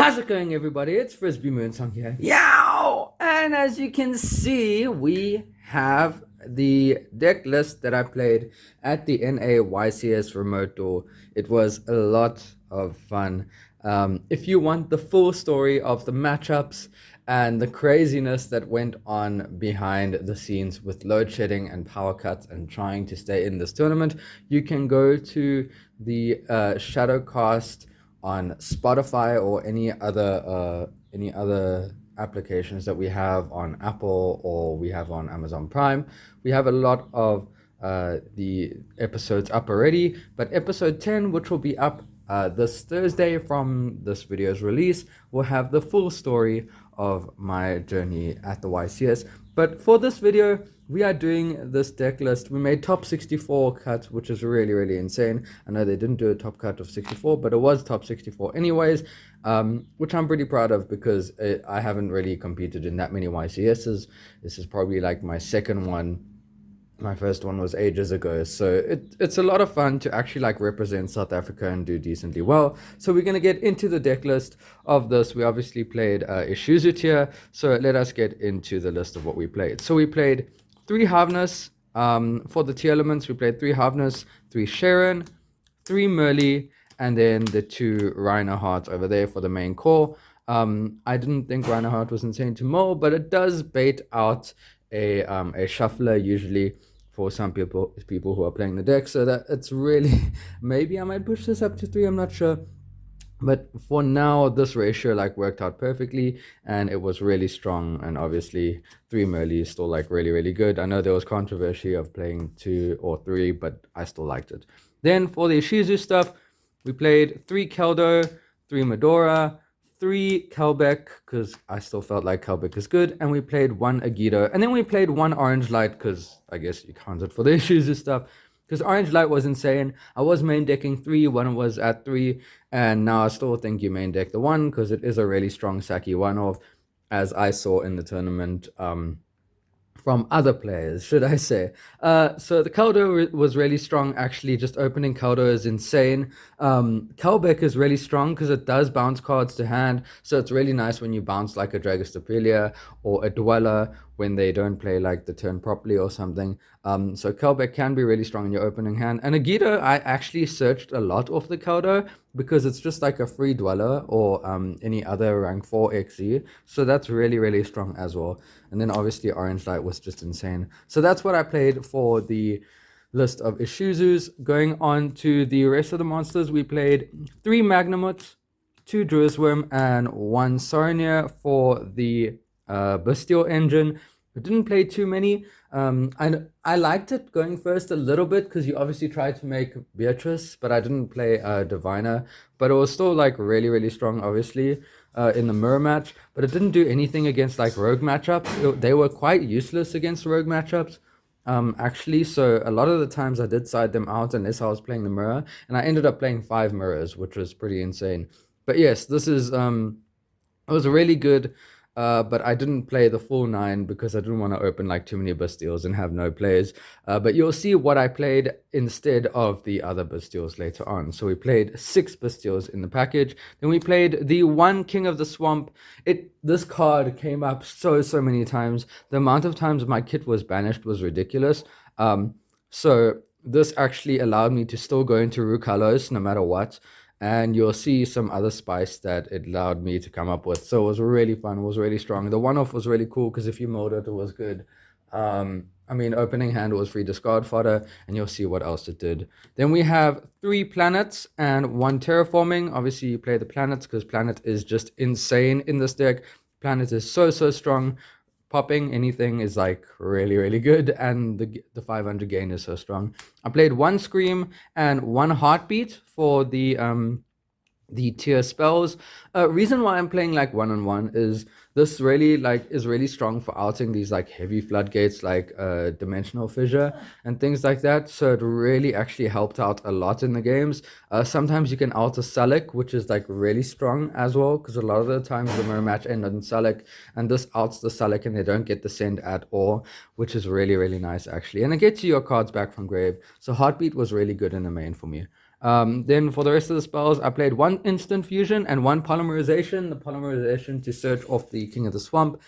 How's it going, everybody? It's Frisby Moonsong here. Yow! And as you can see, we have the deck list that I played at the NA YCS remote duel. It was a lot of fun. If you want the full story of the matchups and the craziness that went on behind the scenes with load shedding and power cuts and trying to stay in this tournament, you can go to the ShadowCast on Spotify or any other applications that we have on Apple or we have on Amazon Prime. We have a lot of the episodes up already, but episode 10, which will be up this Thursday from this video's release, will have the full story of my journey at the YCS. But for this video, we are doing this deck list. We made top 64 cuts, which is really insane. I know they didn't do a top cut of 64, but it was top 64 anyways, which I'm pretty proud of because I haven't really competed in that many YCSs. This is probably like my second one. My first one was ages ago, so it's a lot of fun to actually like represent South Africa and do decently well. So we're going to get into the deck list of this. We obviously played Ishizu tier, so let us get into the list of what we played. So we played 3 Havnus for the tier elements. We played 3 Havnus, 3 Sharon, 3 Merly, and then the 2 Rhino Hearts over there for the main core. I didn't think Rhino Heart was insane to mull, but it does bait out a shuffler usually for some people who are playing the deck, so that it's really maybe I might push this up to 3, I'm not sure, but for now this ratio like worked out perfectly and it was really strong. And obviously 3 Merly is still like really good. I know there was controversy of playing 2 or 3, but I still liked it. Then for the Ishizu stuff, we played 3 Keldo, 3 Medora, 3 Kelbeck, because I still felt like Kelbeck is good, and we played 1 Agido, and then we played 1 Orange Light, because I guess you count it for the issues and stuff, because Orange Light was insane. I was main decking 3, 1 was at 3, and now I still think you main deck the 1, because it is a really strong Saki 1-off, as I saw in the tournament, from other players, should I say. So the Keldo was really strong, actually. Just opening Keldo is insane. Kelbeck is really strong because it does bounce cards to hand, so it's really nice when you bounce like a Dragostapelia or a Dweller when they don't play like the turn properly or something. So Kelbeck can be really strong in your opening hand. And Agido, I actually searched a lot off the Keldo because it's just like a free Dweller or any other rank 4 XE. So that's really strong as well. And then obviously Orange Light was just insane. So that's what I played for the list of Ishizus. Going on to the rest of the monsters, we played 3 Magnamuts, 2 Druisworm, and 1 Sarnia for the Bestial engine. I didn't play too many. I liked it going first a little bit because you obviously tried to make Beatrice, but I didn't play Diviner. But it was still like really strong, obviously, in the mirror match. But it didn't do anything against like rogue matchups. They were quite useless against rogue matchups. Actually, so a lot of the times I did side them out unless I was playing the mirror, and I ended up playing 5 mirrors, which was pretty insane. But yes, this is it was really good. But I didn't play the full 9 because I didn't want to open like too many Bastiles and have no plays. But you'll see what I played instead of the other Bastiles later on. So we played 6 Bastiles in the package. Then we played the 1 King of the Swamp. This card came up so many times. The amount of times my kit was banished was ridiculous. So this actually allowed me to still go into Rukalos no matter what. And you'll see some other spice that it allowed me to come up with. So it was really fun. It was really strong. The 1-off was really cool because if you milled it, it was good. I mean, opening hand was free discard fodder, and you'll see what else it did. Then we have 3 planets and 1 terraforming. Obviously, you play the planets because planet is just insane in this deck. Planet is so strong. Popping anything is like really good, and the 500 gain is so strong. I played 1 Scream and 1 Heartbeat for the tier spells. Reason why I'm playing like 1-on-1 is this really is really strong for outing these like heavy floodgates like Dimensional Fissure and things like that. So it really actually helped out a lot in the games. Sometimes you can out a Sullik, which is like really strong as well, because a lot of the times the mirror match end on Sullik, and this outs the Sullik and they don't get the send at all, which is really nice actually. And it gets you your cards back from grave. So Heartbeat was really good in the main for me. Then for the rest of the spells, I played one instant fusion and one polymerization. The polymerization to search off the King of the Swamp.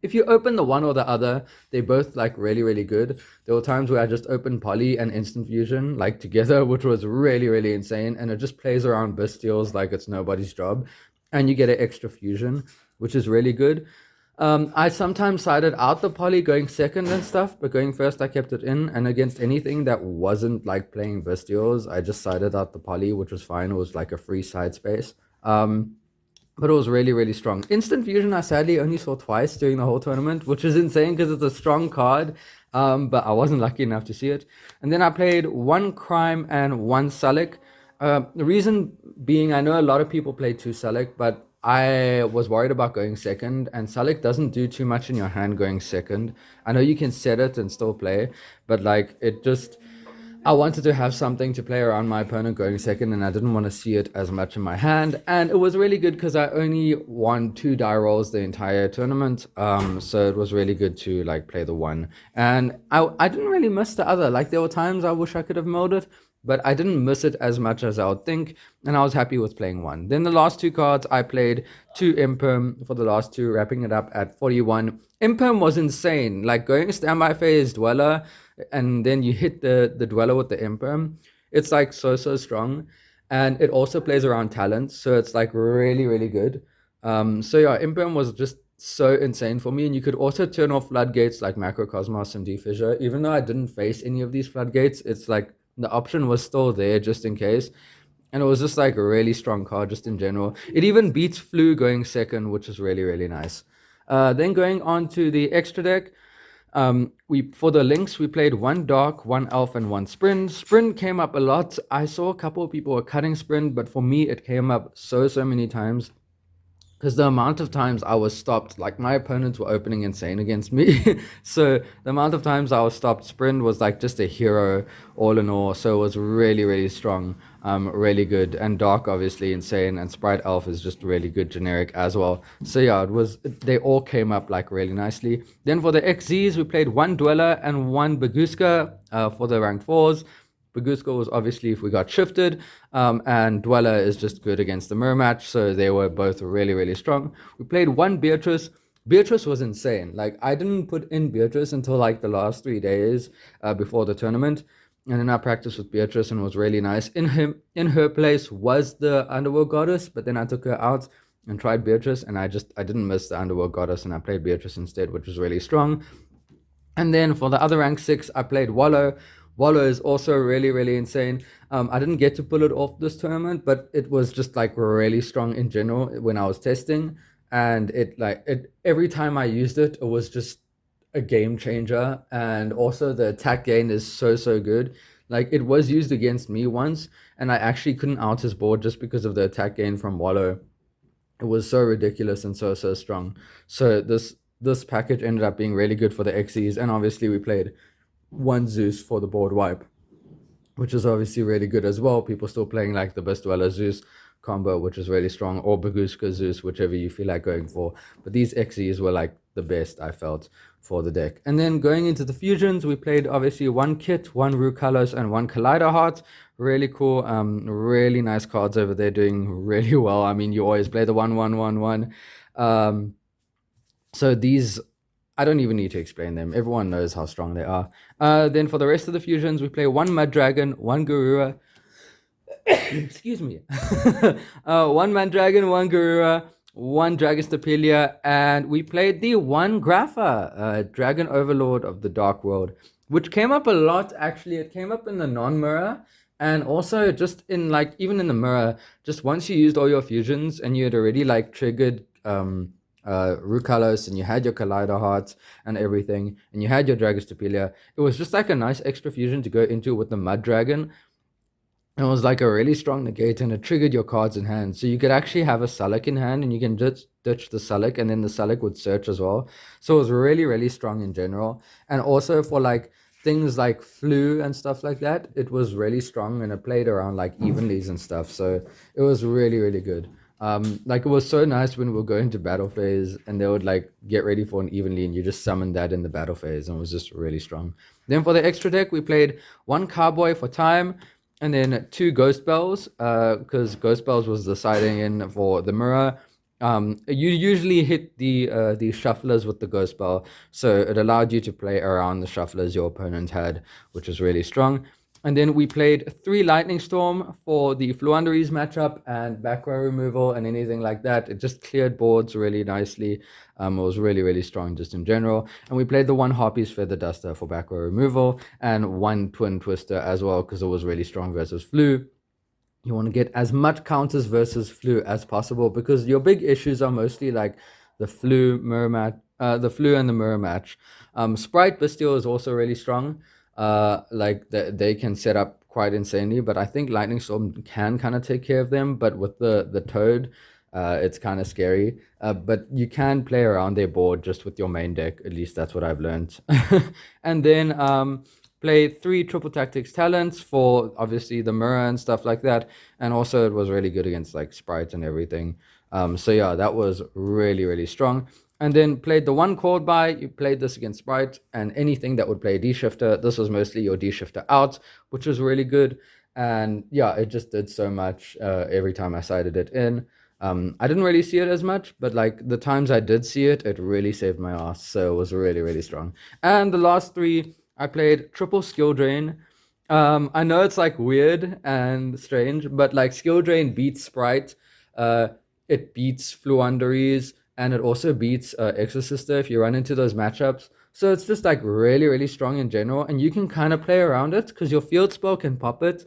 If you open the one or the other, they're both like really, really good. There were times where I just opened poly and instant fusion like together, which was really, really insane. And it just plays around Bestials like it's nobody's job. And you get an extra fusion, which is really good. I sometimes sided out the poly going second and stuff, but going first I kept it in. And against anything that wasn't like playing Bestials, I just sided out the poly, which was fine. It was like a free side space. But it was really, really strong. Instant Fusion, I sadly only saw twice during the whole tournament, which is insane because it's a strong card. But I wasn't lucky enough to see it. And then I played one Crime and one Sulik. The reason being, I know a lot of people play two Sulik, but I was worried about going second. And Sulik doesn't do too much in your hand going second. I know you can set it and still play, but like it just... I wanted to have something to play around my opponent going second, and I didn't want to see it as much in my hand. And it was really good because I only won 2 die rolls the entire tournament. So it was really good to like play the one. And I didn't really miss the other. Like there were times I wish I could have milled it, but I didn't miss it as much as I would think, and I was happy with playing one. Then the last 2 cards, I played 2 Imperm for the last 2, wrapping it up at 41. Imperm was insane. Like going standby phase Dweller, and then you hit the Dweller with the Imperm. It's like so strong, and it also plays around talents, so it's like really, really good. So yeah, Imperm was just so insane for me, and you could also turn off floodgates like Macrocosmos and Defissure. Even though I didn't face any of these floodgates, it's like the option was still there just in case. And it was just like a really strong card just in general. It even beats Flu going second, which is really, really nice. Then going on to the extra deck, for the links, we played 1 Dark, 1 Elf, and 1 Sprint. Sprint came up a lot. I saw a couple of people were cutting Sprint, but for me, it came up so many times. Because the amount of times I was stopped, like my opponents were opening insane against me. So the amount of times I was stopped, Sprint was like just a hero all in all. So it was really, really strong, really good. And Dark, obviously, insane. And Sprite Elf is just really good generic as well. So yeah, they all came up like really nicely. Then for the XZs, we played 1 Dweller and 1 Baguska for the rank 4s. Baguska was obviously if we got shifted, and Dweller is just good against the mirror match, so they were both really, really strong. We played 1 Beatrice. Beatrice was insane. Like, I didn't put in Beatrice until like the last 3 days before the tournament, and then I practiced with Beatrice and it was really nice. In her place was the Underworld Goddess, but then I took her out and tried Beatrice, and I didn't miss the Underworld Goddess, and I played Beatrice instead, which was really strong. And then for the other rank 6, I played Wallow. Wallow is also really, really insane. I didn't get to pull it off this tournament, but it was just like really strong in general when I was testing. And every time I used it, it was just a game changer. And also the attack gain is so good. Like it was used against me once, and I actually couldn't out his board just because of the attack gain from Wallow. It was so ridiculous and so strong. So this package ended up being really good for the XEs, and obviously we played 1 Zeus for the board wipe, which is obviously really good as well. People still playing like the best Dweller Zeus combo, which is really strong, or Baguska Zeus, whichever you feel like going for. But these XEs were like the best, I felt, for the deck. And then going into the fusions, we played obviously 1 Kit, 1 Rukalos, and 1 Collider Heart. Really cool, really nice cards over there, doing really well. I mean, you always play the 1-1-1-1. So these, I don't even need to explain them. Everyone knows how strong they are. Then for the rest of the fusions, we play 1 Mud Dragon, 1 Garura. Excuse me. 1 Mud Dragon, 1 Garura, 1 Dragostapelia, and we played the 1 Grapha, Dragon Overlord of the Dark World, which came up a lot, actually. It came up in the non-mirror, and also just in, like, even in the mirror, just once you used all your fusions, and you had already, like, triggered Rukalos, and you had your Collider Heart and everything, and you had your Dragostapelia, it was just like a nice extra fusion to go into with the Mud Dragon. It was like a really strong negate, and it triggered your cards in hand. So you could actually have a Sulik in hand, and you can just ditch the Sulik, and then the Sulik would search as well. So it was really, really strong in general. And also for like things like Flu and stuff like that, it was really strong, and it played around like evenlies and stuff. So it was really, really good. Like it was so nice when we would go into battle phase, and they would like get ready for an evenly, and you just summon that in the battle phase, and it was just really strong. Then for the extra deck, we played 1 Cowboy for time, and then 2 ghost bells, because ghost bells was deciding in for the mirror. You usually hit the shufflers with the ghost bell, so it allowed you to play around the shufflers your opponent had, which was really strong. And then we played 3 lightning storm for the fluanderies matchup and back row removal and anything like that. It just cleared boards really nicely. It was really strong just in general. And we played the 1 harpy's feather duster for back row removal and 1 twin twister as well, because it was really strong versus flu. You want to get as much counters versus flu as possible, because your big issues are mostly like the flu the flu and the mirror match. Sprite Bestial is also really strong. Like they can set up quite insanely, but I think Lightning Storm can kind of take care of them. But with the Toad, it's kind of scary. But you can play around their board just with your main deck. At least that's what I've learned. And then play 3 triple tactics talents for obviously the mirror and stuff like that. And also it was really good against like sprites and everything. So yeah, that was really strong. And then played the 1 called by. You played this against Sprite and anything that would play a D-shifter. This was mostly your D-shifter out, which was really good. And yeah, it just did so much every time I sided it in. I didn't really see it as much, but like the times I did see it, it really saved my ass. So it was really strong. And the last 3, I played triple skill drain. I know it's like weird and strange, but like skill drain beats Sprite. It beats Fluanderies. And it also beats Exorcister if you run into those matchups. So it's just like really strong in general. And you can kind of play around it because your field spell can pop it.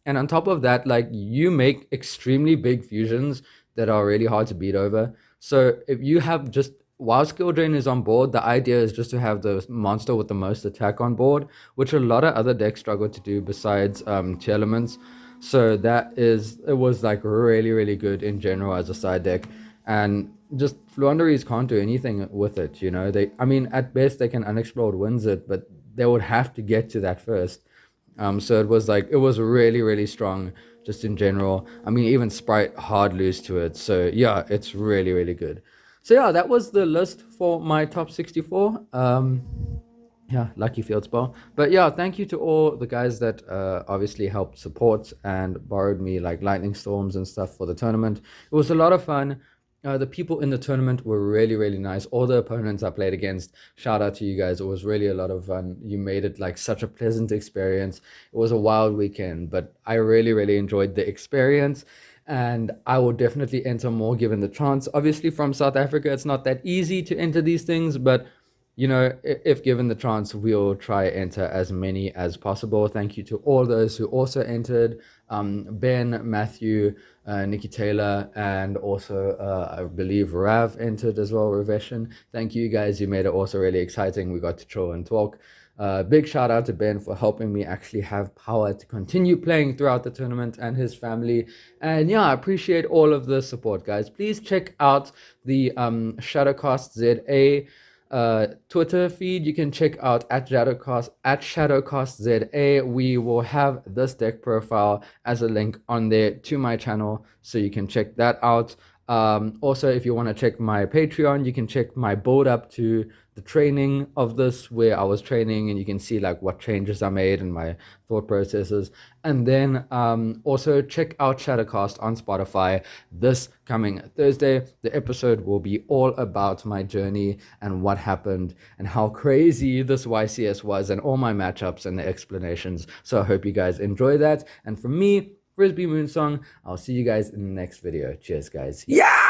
And on top of that, like you make extremely big fusions that are really hard to beat over. So if you have just, while skill drain is on board, the idea is just to have the monster with the most attack on board, which a lot of other decks struggle to do besides Two Elements. So it was like really good in general as a side deck. And just Fluanderies can't do anything with it, you know. I mean, at best they can unexplored wins it, but they would have to get to that first. So it was really strong just in general. I mean, even Sprite hard lose to it. So yeah, it's really good. So yeah, that was the list for my top 64. Yeah, lucky field spell. But yeah, thank you to all the guys that obviously helped support and borrowed me like lightning storms and stuff for the tournament. It was a lot of fun. The people in the tournament were really nice. All the opponents I played against, shout out to you guys. It was really a lot of fun. You made it like such a pleasant experience. It was a wild weekend, but I really enjoyed the experience. And I will definitely enter more given the chance. Obviously, from South Africa, it's not that easy to enter these things, but you know, if given the chance, we'll try enter as many as possible. Thank you to all those who also entered. Ben, Matthew, Nikki Taylor, and also I believe Rav entered as well, Raveshan. Thank you guys. You made it also really exciting. We got to chill and talk. Big shout out to Ben for helping me actually have power to continue playing throughout the tournament, and his family. And yeah, I appreciate all of the support, guys. Please check out the ShadowCast ZA Twitter feed. You can check out at ShadowCast ZA. We will have this deck profile as a link on there to my channel, so you can check that out. Also, if you want to check my Patreon, you can check my build up to the training of this, where I was training, and you can see like what changes I made and my thought processes. And then also check out ShadowCast on Spotify this coming Thursday. The episode will be all about my journey and what happened and how crazy this YCS was and all my matchups and the explanations. So I hope you guys enjoy that. And from me, Frisby Moonsong, I'll see you guys in the next video. Cheers, guys. Yeah!